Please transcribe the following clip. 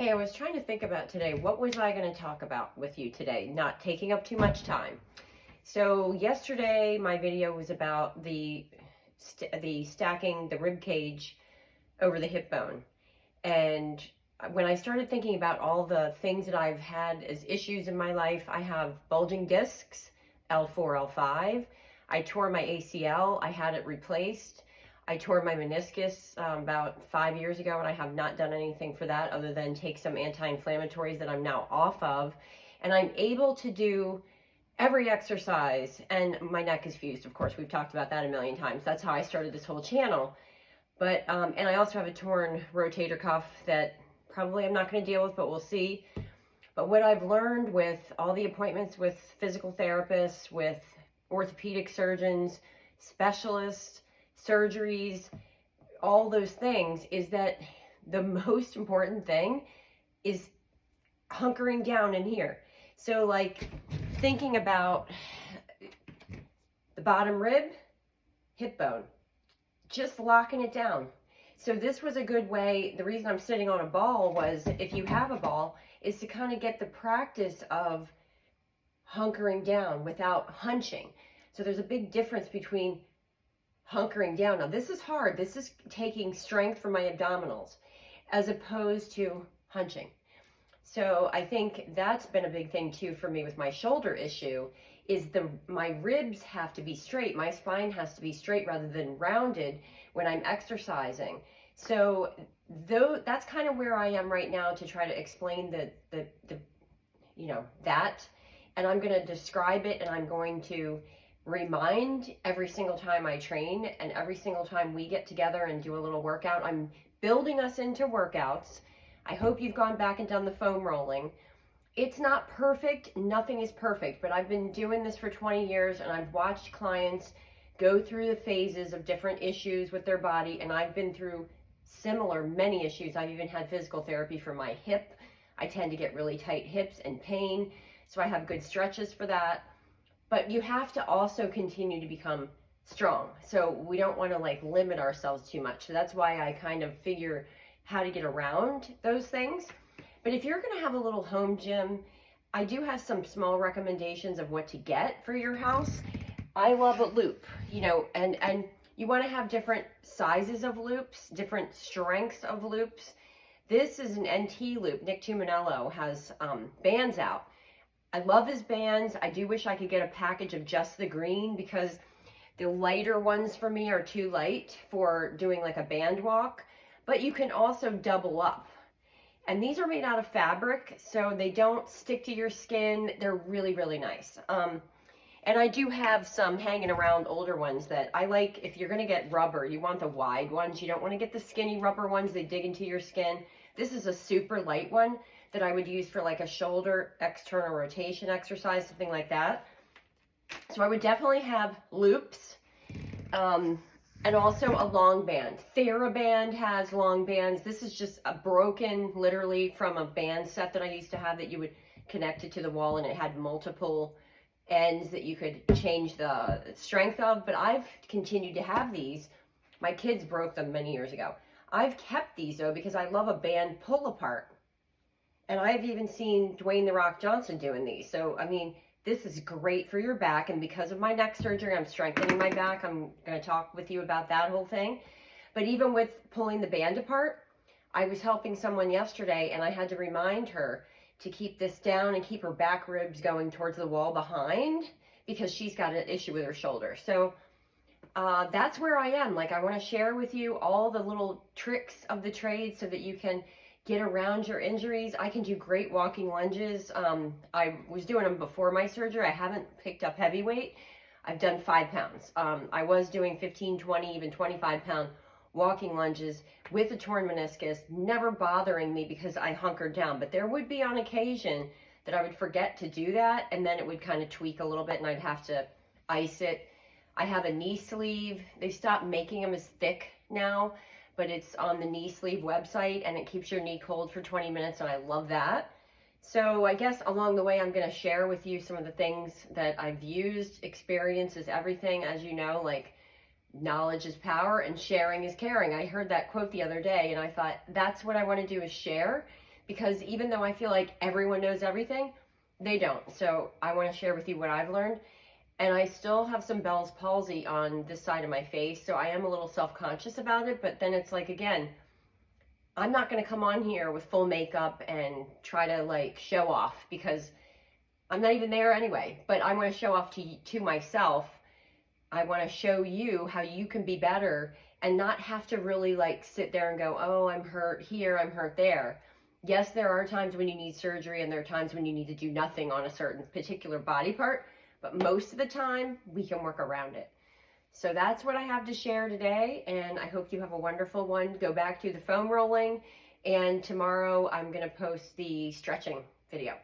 Hey, I was trying to think about today, what was I going to talk about with you today? Not taking up too much time. So yesterday, my video was about the stacking the rib cage over the hip bone. And when I started thinking about all the things that I've had as issues in my life, I have bulging discs, L4, L5. I tore my ACL. I had it replaced. I tore my meniscus about 5 years ago, and I have not done anything for that other than take some anti-inflammatories that I'm now off of. And I'm able to do every exercise, and my neck is fused, of course. We've talked about that a million times. That's how I started this whole channel. But, and I also have a torn rotator cuff that probably I'm not going to deal with, but we'll see. But what I've learned with all the appointments with physical therapists, with orthopedic surgeons, specialists, surgeries, all those things, is that the most important thing is hunkering down in here. So like thinking about the bottom rib, hip bone, just locking it down. So this was a good way. The reason I'm sitting on a ball was, if you have a ball, is to kind of get the practice of hunkering down without hunching. So there's a big difference between hunkering down. Now this is hard. This is taking strength from my abdominals as opposed to hunching. So I think that's been a big thing too for me with my shoulder issue, is my ribs have to be straight. My spine has to be straight rather than rounded when I'm exercising. So that's kind of where I am right now, to try to explain the that. And I'm going to describe it, and I'm going to remind every single time I train and every single time we get together and do a little workout. I'm building us into workouts. I hope you've gone back and done the foam rolling. It's not perfect. Nothing is perfect, but I've been doing this for 20 years, and I've watched clients go through the phases of different issues with their body, and I've been through many issues. I've even had physical therapy for my hip. I tend to get really tight hips and pain, so I have good stretches for that. But you have to also continue to become strong. So we don't want to like limit ourselves too much. So that's why I kind of figure how to get around those things. But if you're going to have a little home gym, I do have some small recommendations of what to get for your house. I love a loop, and you want to have different sizes of loops, different strengths of loops. This is an NT loop. Nick Tuminello has bands out. I love his bands. I do wish I could get a package of just the green, because the lighter ones for me are too light for doing like a band walk. But you can also double up. And these are made out of fabric, so they don't stick to your skin. They're really, really nice. And I do have some hanging around, older ones that I like. If you're going to get rubber, you want the wide ones. You don't want to get the skinny rubber ones. They dig into your skin. This is a super light one that I would use for like a shoulder external rotation exercise, something like that. So I would definitely have loops, and also a long band. TheraBand has long bands. This is just a broken, literally, from a band set that I used to have, that you would connect it to the wall, and it had multiple ends that you could change the strength of. But I've continued to have these. My kids broke them many years ago. I've kept these though, because I love a band pull apart. And I've even seen Dwayne "The Rock" Johnson doing these. So, I mean, this is great for your back. And because of my neck surgery, I'm strengthening my back. I'm going to talk with you about that whole thing. But even with pulling the band apart, I was helping someone yesterday, and I had to remind her to keep this down and keep her back ribs going towards the wall behind, because she's got an issue with her shoulder. So that's where I am. Like, I want to share with you all the little tricks of the trade so that you can get around your injuries. I can do great walking lunges. I was doing them before my surgery. I haven't picked up heavy weight. I've done 5 pounds. I was doing 15, 20, even 25-pound walking lunges with a torn meniscus, never bothering me because I hunkered down. But there would be on occasion that I would forget to do that, and then it would kind of tweak a little bit, and I'd have to ice it. I have a knee sleeve. They stopped making them as thick now, but it's on the knee sleeve website, and it keeps your knee cold for 20 minutes, and I love that. So I guess along the way, I'm going to share with you some of the things that I've used. Experience is everything, as you know, like knowledge is power and sharing is caring. I heard that quote the other day, and I thought, that's what I want to do, is share. because even though I feel like everyone knows everything, they don't. So I want to share with you what I've learned. And I still have some Bell's palsy on this side of my face, so I am a little self-conscious about it. But then it's like, again, I'm not going to come on here with full makeup and try to like show off, because I'm not even there anyway. But I want to show off to myself. I want to show you how you can be better and not have to really like sit there and go, oh, I'm hurt here, I'm hurt there. Yes, there are times when you need surgery, and there are times when you need to do nothing on a certain particular body part, but most of the time we can work around it. So that's what I have to share today, and I hope you have a wonderful one. Go back to the foam rolling, and tomorrow I'm going to post the stretching video.